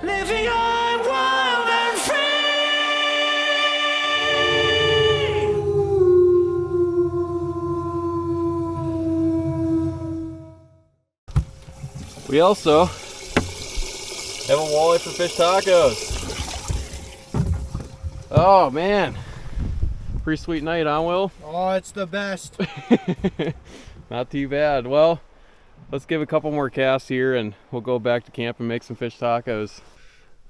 living on wild and free. We also have a walleye for fish tacos. Oh man, pretty sweet night, huh, Will? Oh, it's the best. Not too bad. Well, let's give a couple more casts here and we'll go back to camp and make some fish tacos.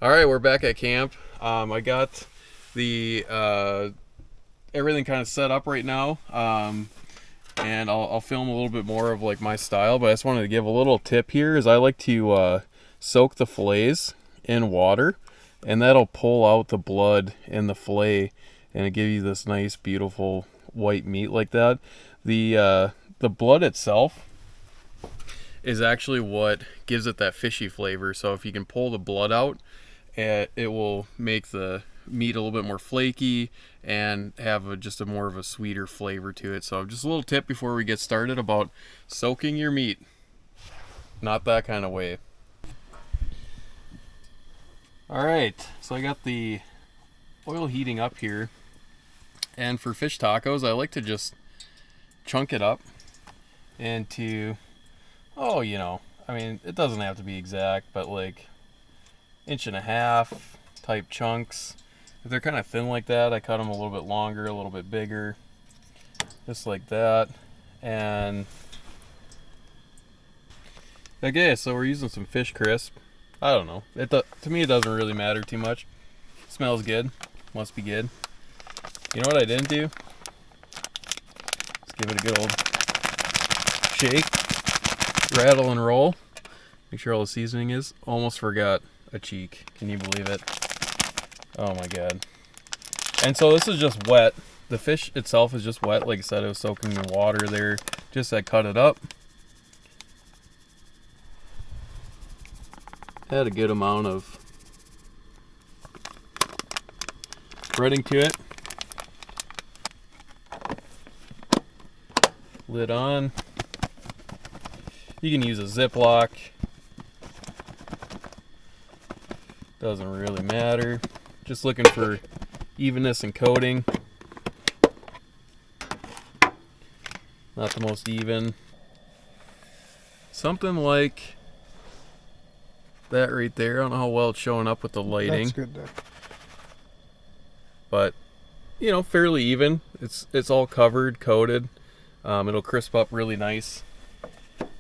All right, we're back at camp. I got the everything kind of set up right now, and I'll film a little bit more of like my style, but I just wanted to give a little tip here is I like to soak the fillets in water, and that'll pull out the blood in the fillet and it gives you this nice beautiful white meat like that. The blood itself is actually what gives it that fishy flavor, so if you can pull the blood out, it will make the meat a little bit more flaky and have just a more of a sweeter flavor to it. So just a little tip before we get started about soaking your meat, not that kind of way. All right, so I got the oil heating up here, and for fish tacos I like to just chunk it up into, oh, you know, I mean, it doesn't have to be exact, but like 1.5 inch type chunks. If they're kind of thin like that, I cut them a little bit longer, a little bit bigger, just like that. And okay, so we're using some fish crisp. I don't know, to me it doesn't really matter too much. It smells good, must be good. You know what I didn't do? Let's give it a good old shake, rattle and roll, make sure all the seasoning is. Almost forgot a cheek, can you believe it? Oh my god. And so this is just wet. The fish itself is just wet. Like I said, it was soaking in water there. Just I cut it up. Add a good amount of breading to it. Lid on. You can use a Ziploc. Doesn't really matter. Just looking for evenness and coating. Not the most even. Something like that right there. I don't know how well it's showing up with the lighting. That's good there. But, you know, fairly even. It's all covered, coated. It'll crisp up really nice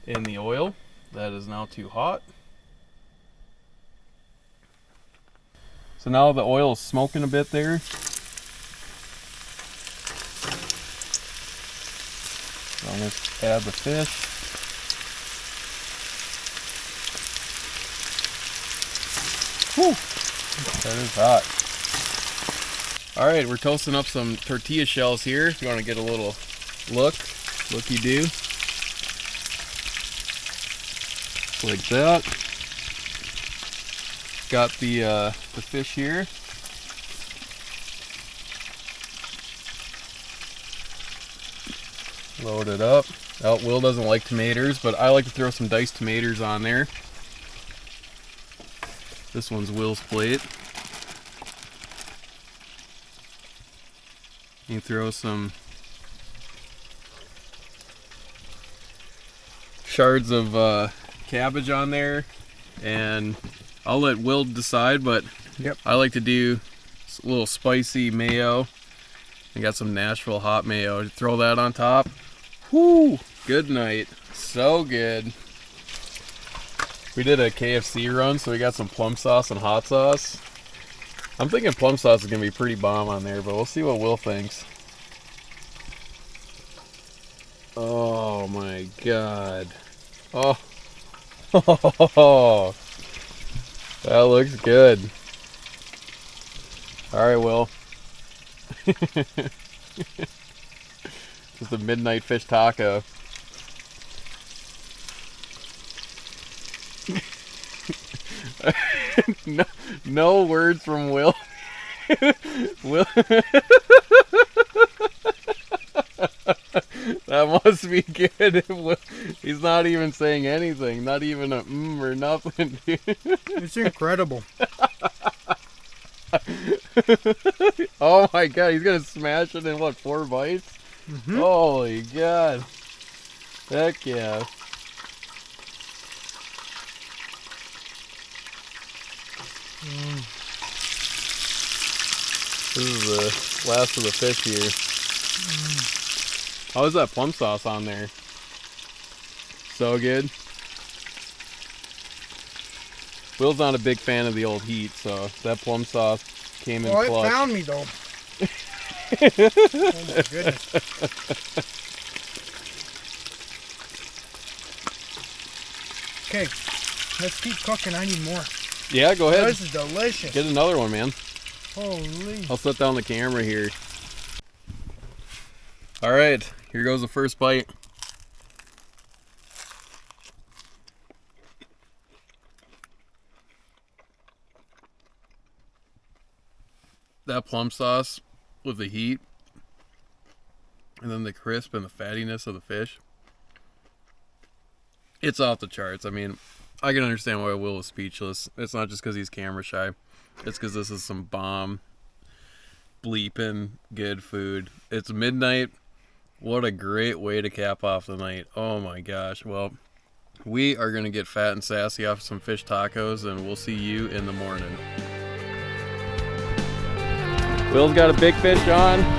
in the oil. That is now too hot. So now the oil is smoking a bit there. So I'm going to add the fish. Whew, that is hot. Alright, we're toasting up some tortilla shells here. If you want to get a little looky-do. Like that. Got the fish here. Load it up. Oh, Will doesn't like tomatoes, but I like to throw some diced tomatoes on there. This one's Will's plate. You can throw some shards of cabbage on there, and I'll let Will decide, but Yep. I like to do a little spicy mayo. I got some Nashville hot mayo. Throw that on top. Whoo! Good night. So good. We did a KFC run, so we got some plum sauce and hot sauce. I'm thinking plum sauce is going to be pretty bomb on there, but we'll see what Will thinks. Oh my god. Oh. That looks good. Alright, Will. Just a midnight fish taco. No words from Will. Will. That must be good. He's not even saying anything. Not even a or nothing, dude. It's incredible. Oh my god, he's gonna smash it in what, 4 bites? Mm-hmm. Holy god. Heck yeah. This is the last of the fish here. How is that plum sauce on there? So good. Will's not a big fan of the old heat, so that plum sauce came in Well, clutch. it found me though. Oh my goodness. Okay, let's keep cooking. I need more. Yeah, go ahead. This is delicious. Get another one, man. Holy. I'll set down the camera here. All right, here goes the first bite. That plum sauce with the heat and then the crisp and the fattiness of the fish. It's off the charts. I mean, I can understand why Will is speechless. It's not just because he's camera shy. It's because this is some bomb, bleeping good food. It's midnight. What a great way to cap off the night. Oh my gosh. Well, we are going to get fat and sassy off some fish tacos, and we'll see you in the morning. Will's got a big fish on.